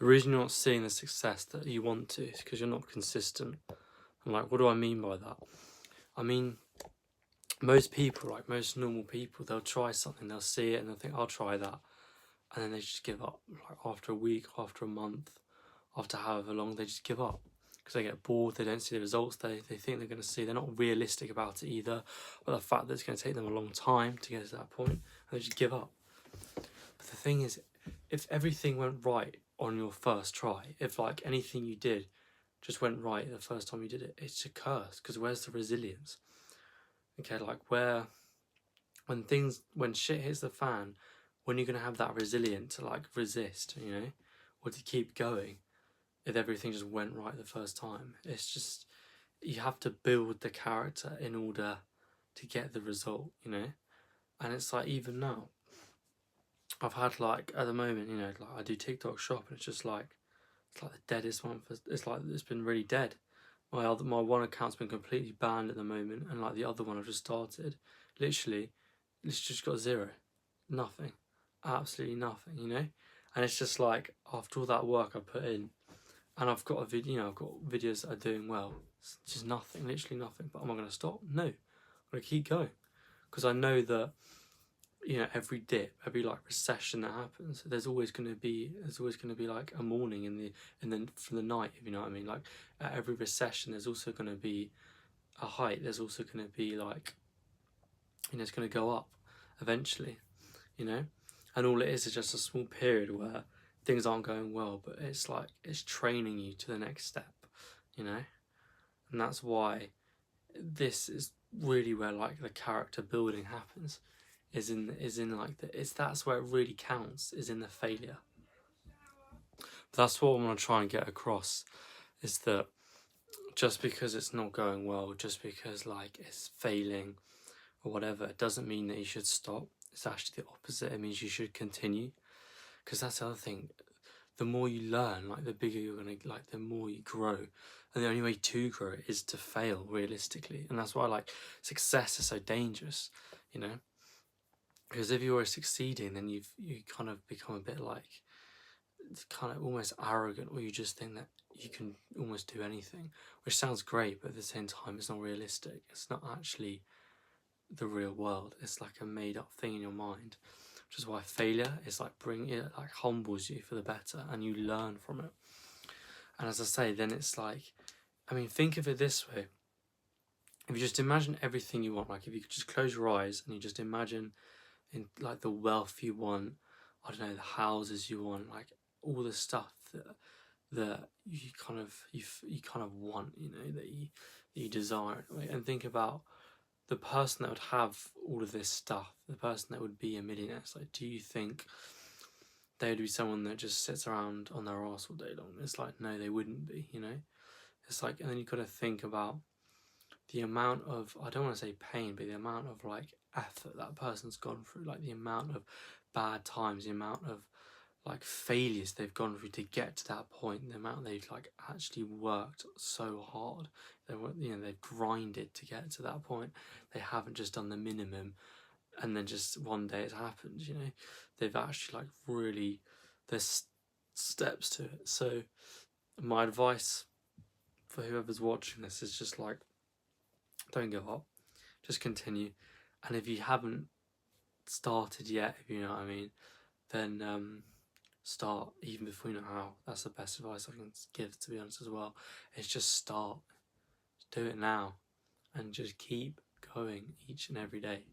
the reason you're not seeing the success that you want to is because you're not consistent. And like, what do I mean by that? I mean, most people, like most normal people, they'll try something, they'll see it and they'll think, I'll try that. And then they just give up. Like after a week, after a month, after however long, they just give up. Because they get bored, they don't see the results they think they're going to see. They're not realistic about it either. But the fact that it's going to take them a long time to get to that point, and they just give up. But the thing is, if everything went right on your first try, if like anything you did just went right the first time you did it, it's a curse. Because where's the resilience? Okay, like when shit hits the fan, when you're gonna have that resilience to like resist, you know, or to keep going, if everything just went right the first time. It's just, you have to build the character in order to get the result, you know. And it's like, even now, I've had like, at the moment, you know, like I do TikTok shop and it's just like, it's like the deadest month. It's like, it's been really dead. My one account's been completely banned at the moment, and like the other one I've just started, literally, it's just got zero, nothing, absolutely nothing, you know. And it's just like, after all that work I put in, and I've got a video, you know, I've got videos that are doing well, it's just nothing, literally nothing. But am I going to stop? No, I'm going to keep going, because I know that, you know, every dip, every like recession that happens, there's always going to be like a morning from the night, if you know what I mean. Like at every recession, there's also going to be a height. There's also going to be like, you know, it's going to go up eventually, you know. And all it is just a small period where things aren't going well, but it's like, it's training you to the next step, you know. And that's why this is really where like the character building happens, is in like that's where it really counts, is in the failure. But that's what I want to try and get across, is that just because it's not going well, just because like it's failing or whatever, it doesn't mean that you should stop. It's actually the opposite. It means you should continue, because that's the other thing. The more you learn, like the bigger you're gonna, like the more you grow, and the only way to grow is to fail realistically. And that's why like success is so dangerous, you know. Because if you're succeeding, then you kind of become a bit like, kind of almost arrogant, or you just think that you can almost do anything, which sounds great, but at the same time it's not realistic. It's not actually the real world. It's like a made up thing in your mind, which is why failure is like it like humbles you for the better, and you learn from it. And as I say, then it's like, I mean, think of it this way. If you just imagine everything you want, like if you could just close your eyes and you just imagine in like the wealth you want, I don't know, the houses you want, like all the stuff that you kind of want, you know, that you desire, right? And think about the person that would have all of this stuff, the person that would be a millionaire. It's like, do you think they would be someone that just sits around on their arse all day long? It's like, no, they wouldn't be, you know. It's like, and then you've got to think about the amount of, I don't want to say pain, but the amount of like effort that person's gone through, like the amount of bad times, the amount of like failures they've gone through to get to that point, the amount they've like actually worked so hard. They've grinded to get to that point. They haven't just done the minimum and then just one day it's happened, you know. They've actually like really, there's steps to it. So my advice for whoever's watching this is just like, don't give up, just continue. And if you haven't started yet, if you know what I mean, then start even before you know how. That's the best advice I can give, to be honest, as well. It's just start, just do it now, and just keep going each and every day.